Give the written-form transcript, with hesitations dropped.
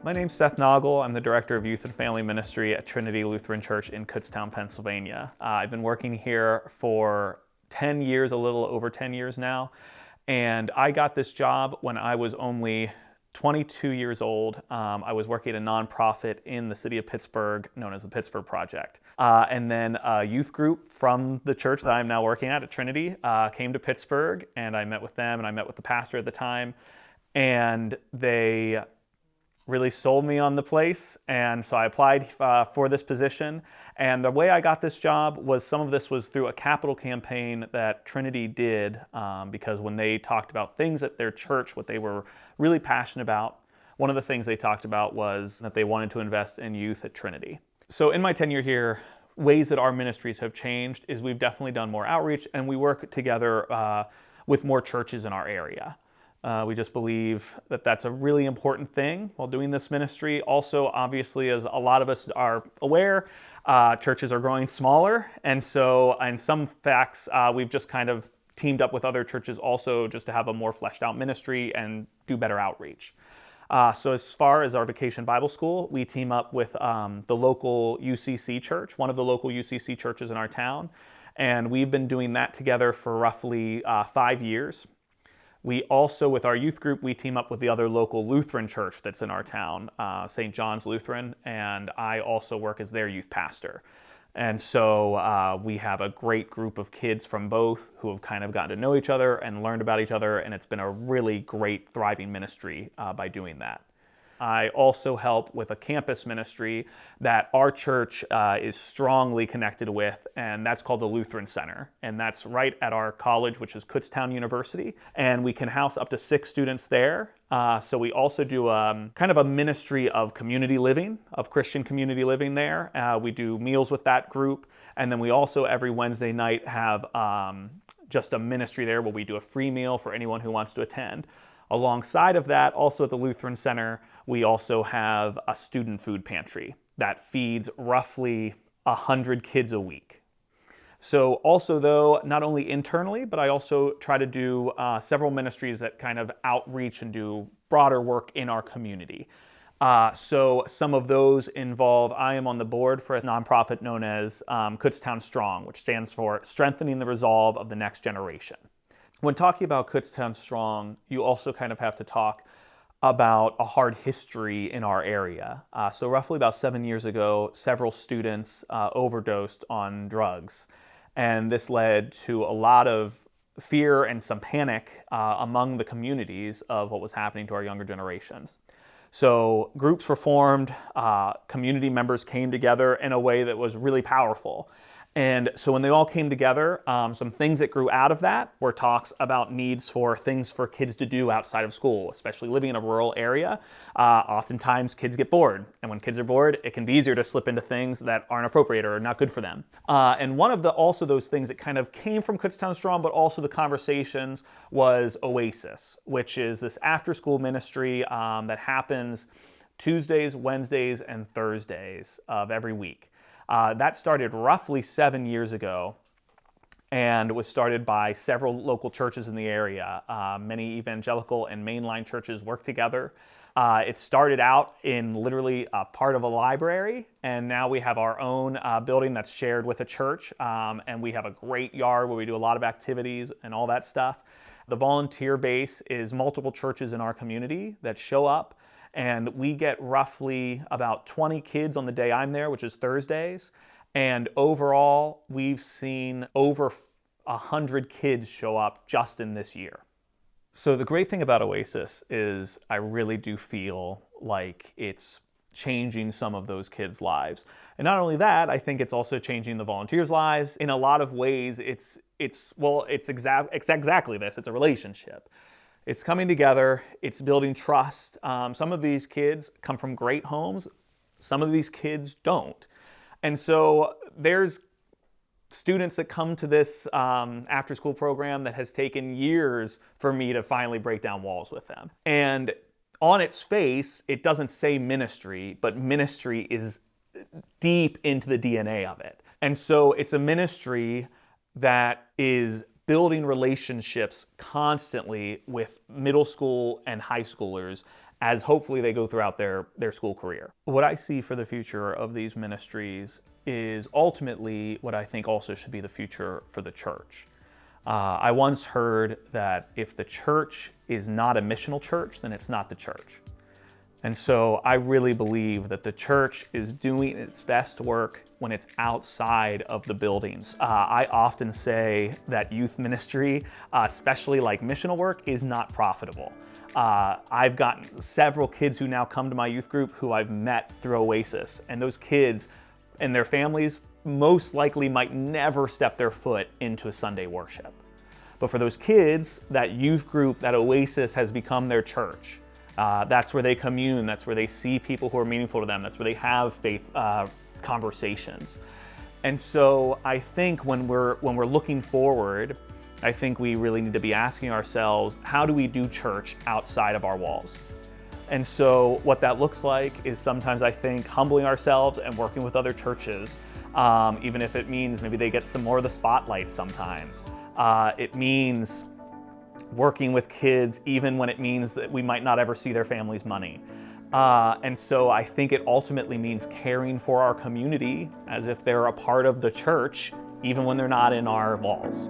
My name's Seth Noggle. I'm the Director of Youth and Family Ministry at Trinity Lutheran Church in Kutztown, Pennsylvania. I've been working here for 10 years, a little over 10 years now, and I got this job when I was only 22 years old. I was working at a nonprofit in the city of Pittsburgh known as the Pittsburgh Project. And then a youth group from the church that I'm now working at Trinity came to Pittsburgh, and I met with them, and I met with the pastor at the time, and they really sold me on the place, and so I applied for this position. And the way I got this job was some of this was through a capital campaign that Trinity did, because when they talked about things at their church, what they were really passionate about, one of the things they talked about was that they wanted to invest in youth at Trinity. So in my tenure here, ways that our ministries have changed is we've definitely done more outreach, and we work together with more churches in our area. We just believe that that's a really important thing while doing this ministry. Also, obviously, as a lot of us are aware, churches are growing smaller. And so in some facts, we've just kind of teamed up with other churches also just to have a more fleshed out ministry and do better outreach. So as far as our Vacation Bible School, we team up with the local UCC church, one of the local UCC churches in our town. And we've been doing that together for roughly 5 years. We also, with our youth group, we team up with the other local Lutheran church that's in our town, St. John's Lutheran, and I also work as their youth pastor. And so we have a great group of kids from both who have kind of gotten to know each other and learned about each other, and it's been a really great, thriving ministry by doing that. I also help with a campus ministry that our church is strongly connected with, and that's called the Lutheran Center. And that's right at our college, which is Kutztown University. And we can house up to 6 students there. So we also do kind of a ministry of community living, of Christian community living there. We do meals with that group. And then we also every Wednesday night have just a ministry there where we do a free meal for anyone who wants to attend. Alongside of that, also at the Lutheran Center, we also have a student food pantry that feeds roughly 100 kids a week. So also though, not only internally, but I also try to do several ministries that kind of outreach and do broader work in our community. So some of those involve, I am on the board for a nonprofit known as Kutztown Strong, which stands for Strengthening the Resolve of the Next Generation. When talking about Kutztown Strong, you also kind of have to talk about a hard history in our area. So roughly about 7 years ago, several students overdosed on drugs. And this led to a lot of fear and some panic among the communities of what was happening to our younger generations. So groups were formed, community members came together in a way that was really powerful. And so when they all came together, some things that grew out of that were talks about needs for things for kids to do outside of school, especially living in a rural area. Oftentimes kids get bored, and when kids are bored, it can be easier to slip into things that aren't appropriate or not good for them. And one of also those things that kind of came from Kutztown Strong, but also the conversations, was Oasis, which is this after-school ministry that happens Tuesdays, Wednesdays, and Thursdays of every week. That started roughly 7 years ago and was started by several local churches in the area. Many evangelical and mainline churches work together. It started out in literally a part of a library, and now we have our own building that's shared with a church, and we have a great yard where we do a lot of activities and all that stuff. The volunteer base is multiple churches in our community that show up. And we get roughly about 20 kids on the day I'm there, which is Thursdays. And overall, we've seen over 100 kids show up just in this year. So the great thing about Oasis is I really do feel like it's changing some of those kids' lives. And not only that, I think it's also changing the volunteers' lives. In a lot of ways, it's exactly this. It's a relationship. It's coming together, it's building trust. Some of these kids come from great homes, some of these kids don't. And so there's students that come to this after-school program that has taken years for me to finally break down walls with them. And on its face, it doesn't say ministry, but ministry is deep into the DNA of it. And so it's a ministry that is building relationships constantly with middle school and high schoolers as hopefully they go throughout their school career. What I see for the future of these ministries is ultimately what I think also should be the future for the church. I once heard that if the church is not a missional church, then it's not the church. And so I really believe that the church is doing its best work when it's outside of the buildings. I often say that youth ministry, especially like missional work, is not profitable. I've gotten several kids who now come to my youth group who I've met through Oasis, and those kids and their families most likely might never step their foot into a Sunday worship. But for those kids, that youth group, that Oasis has become their church. That's where they commune, that's where they see people who are meaningful to them, that's where they have faith conversations. And so I think when we're looking forward, I think we really need to be asking ourselves, how do we do church outside of our walls? And so what that looks like is sometimes I think humbling ourselves and working with other churches, even if it means maybe they get some more of the spotlight sometimes. It means working with kids even when it means that we might not ever see their family's money. And so I think it ultimately means caring for our community as if they're a part of the church, even when they're not in our walls.